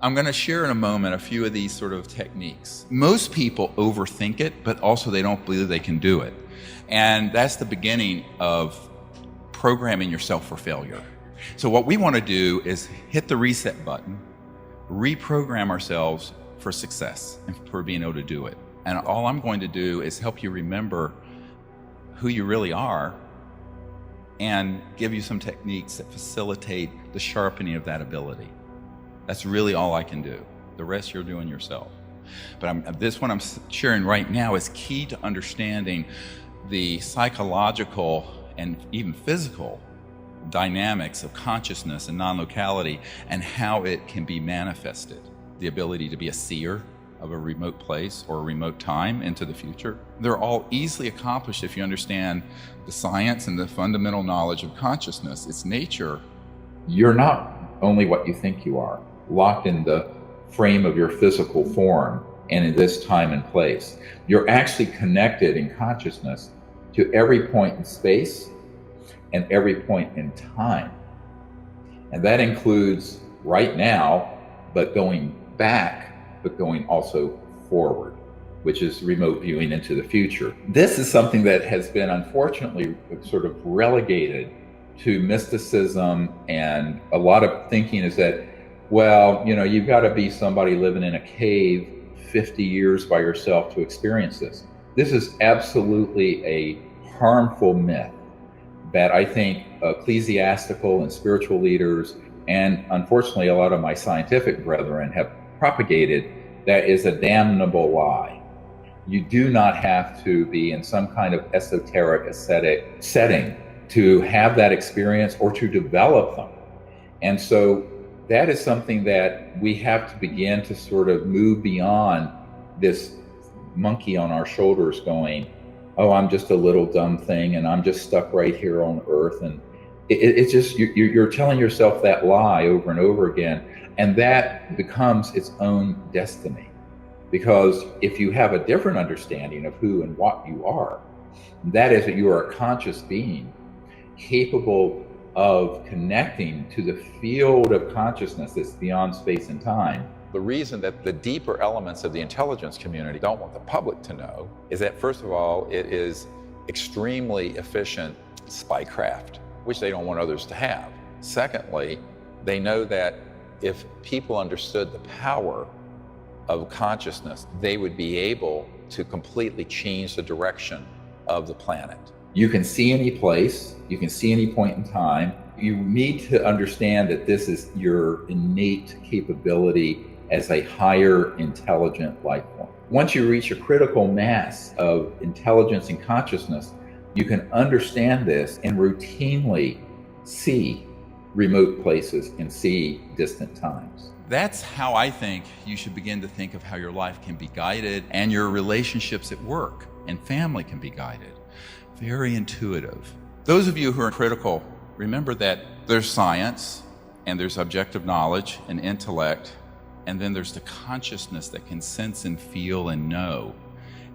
I'm going to share in a moment a few of these sort of techniques. Most people overthink it, but also they don't believe they can do it. And that's the beginning of programming yourself for failure. So what we want to do is hit the reset button, reprogram ourselves for success and for being able to do it. And all I'm going to do is help you remember who you really are and give you some techniques that facilitate the sharpening of that ability. That's really all I can do. The rest you're doing yourself. But this one I'm sharing right now is key to understanding the psychological and even physical dynamics of consciousness and non-locality and how it can be manifested. The ability to be a seer of a remote place or a remote time into the future. They're all easily accomplished if you understand the science and the fundamental knowledge of consciousness, its nature. You're not only what you think you are, locked in the frame of your physical form and in this time and place. You're actually connected in consciousness to every point in space and every point in time. And that includes right now, but going back, but going also forward, which is remote viewing into the future. This is something that has been unfortunately sort of relegated to mysticism, and a lot of thinking is that, well, you've got to be somebody living in a cave 50 years by yourself to experience this. This is absolutely a harmful myth that I think ecclesiastical and spiritual leaders, and unfortunately a lot of my scientific brethren, have propagated. That is a damnable lie. You do not have to be in some kind of esoteric ascetic setting to have that experience or to develop them. And so that is something that we have to begin to sort of move beyond this monkey on our shoulders going, oh, I'm just a little dumb thing and I'm just stuck right here on earth. And it's just, you're telling yourself that lie over and over again. And that becomes its own destiny. Because if you have a different understanding of who and what you are, that is that you are a conscious being capable of connecting to the field of consciousness that's beyond space and time. The reason that the deeper elements of the intelligence community don't want the public to know is that, first of all, it is extremely efficient spycraft, which they don't want others to have. Secondly, they know that if people understood the power of consciousness, they would be able to completely change the direction of the planet. You can see any place, you can see any point in time. You need to understand that this is your innate capability as a higher intelligent life form. Once you reach a critical mass of intelligence and consciousness, you can understand this and routinely see remote places and see distant times. That's how I think you should begin to think of how your life can be guided and your relationships at work and family can be guided. Very intuitive. Those of you who are critical, remember that there's science and there's objective knowledge and intellect, and then there's the consciousness that can sense and feel and know.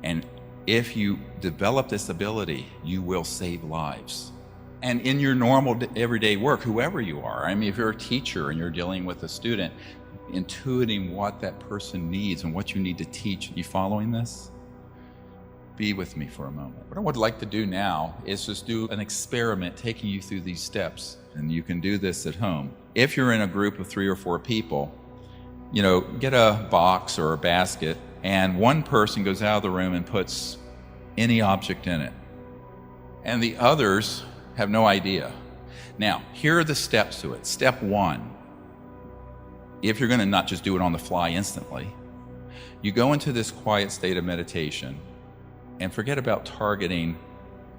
And if you develop this ability, you will save lives. And in your normal everyday work, whoever you are, I mean, if you're a teacher and you're dealing with a student, intuiting what that person needs and what you need to teach, you following this? Be with me for a moment. What I would like to do now is just do an experiment taking you through these steps, and you can do this at home. If you're in a group of 3 or 4 people, get a box or a basket, and one person goes out of the room and puts any object in it, and the others have no idea. Now, here are the steps to it. Step 1, if you're going to not just do it on the fly instantly, you go into this quiet state of meditation and forget about targeting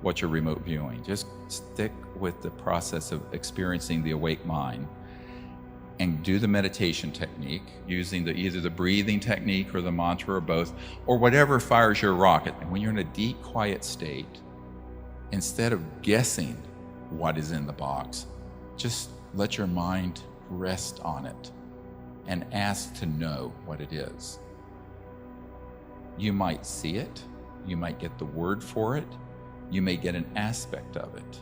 what you're remote viewing. Just stick with the process of experiencing the awake mind and do the meditation technique using either the breathing technique or the mantra or both, or whatever fires your rocket. And when you're in a deep, quiet state, instead of guessing what is in the box, just let your mind rest on it and ask to know what it is. You might see it, you might get the word for it, you may get an aspect of it.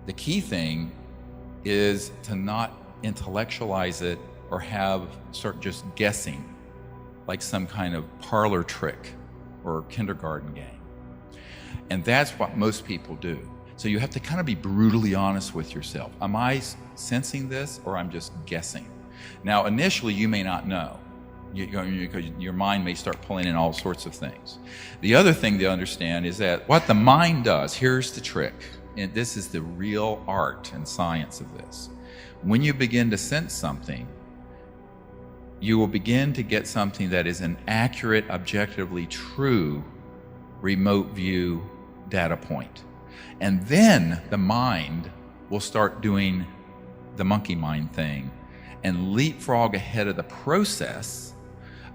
The key thing is to not intellectualize it or start just guessing like some kind of parlor trick or kindergarten game. And that's what most people do. So you have to kind of be brutally honest with yourself. Am I sensing this, or I'm just guessing? Now, initially, you may not know. Your mind may start pulling in all sorts of things. The other thing to understand is that what the mind does, here's the trick, and this is the real art and science of this. When you begin to sense something, you will begin to get something that is an accurate, objectively true remote view data point. And then the mind will start doing the monkey mind thing and leapfrog ahead of the process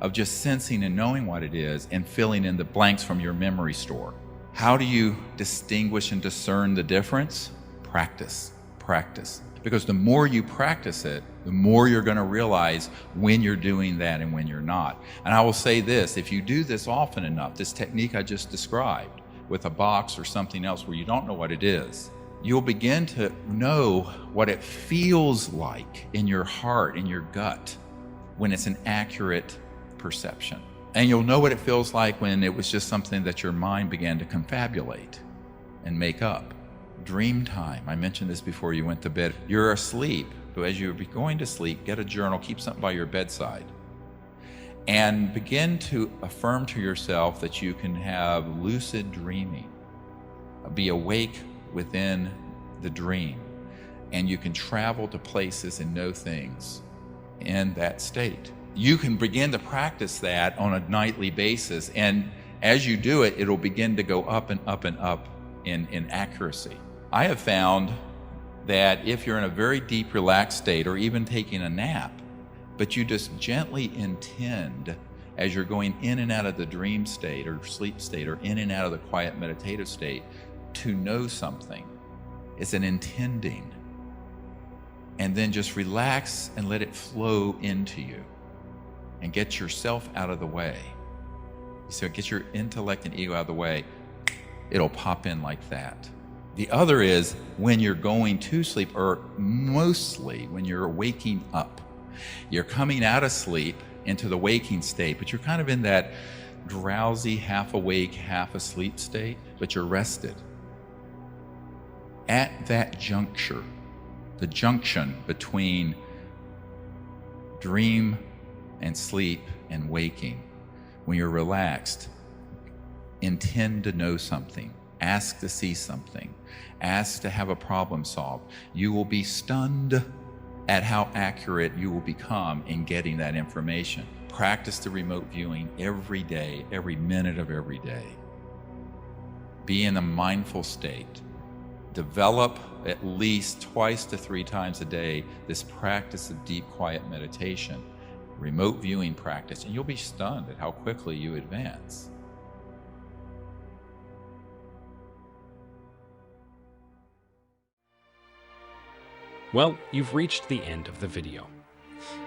of just sensing and knowing what it is and filling in the blanks from your memory store. How do you distinguish and discern the difference? Practice, practice. Because the more you practice it, the more you're going to realize when you're doing that and when you're not. And I will say this, if you do this often enough, this technique I just described with a box or something else where you don't know what it is, you'll begin to know what it feels like in your heart, in your gut, when it's an accurate perception. And you'll know what it feels like when it was just something that your mind began to confabulate and make up. Dream time. I mentioned this before you went to bed. You're asleep, but as you're going to sleep, get a journal, keep something by your bedside, and begin to affirm to yourself that you can have lucid dreaming, be awake within the dream, and you can travel to places and know things in that state. You can begin to practice that on a nightly basis, and as you do it, it'll begin to go up and up and up in accuracy. I have found that if you're in a very deep, relaxed state, or even taking a nap, but you just gently intend as you're going in and out of the dream state or sleep state or in and out of the quiet meditative state to know something. It's an intending. And then just relax and let it flow into you and get yourself out of the way. So get your intellect and ego out of the way. It'll pop in like that. The other is when you're going to sleep, or mostly when you're waking up. You're coming out of sleep into the waking state, but you're kind of in that drowsy, half awake, half asleep state, but you're rested. At that juncture, the junction between dream and sleep and waking, when you're relaxed, intend to know something, ask to see something, ask to have a problem solved. You will be stunned at how accurate you will become in getting that information. Practice the remote viewing every day, every minute of every day. Be in a mindful state. Develop at least 2 to 3 times a day this practice of deep, quiet meditation, remote viewing practice, and you'll be stunned at how quickly you advance. Well, you've reached the end of the video.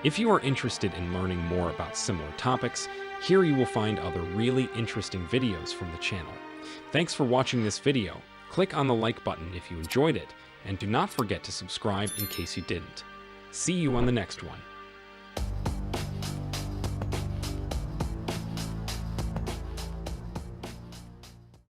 If you are interested in learning more about similar topics, here you will find other really interesting videos from the channel. Thanks for watching this video. Click on the like button if you enjoyed it, and do not forget to subscribe in case you didn't. See you on the next one.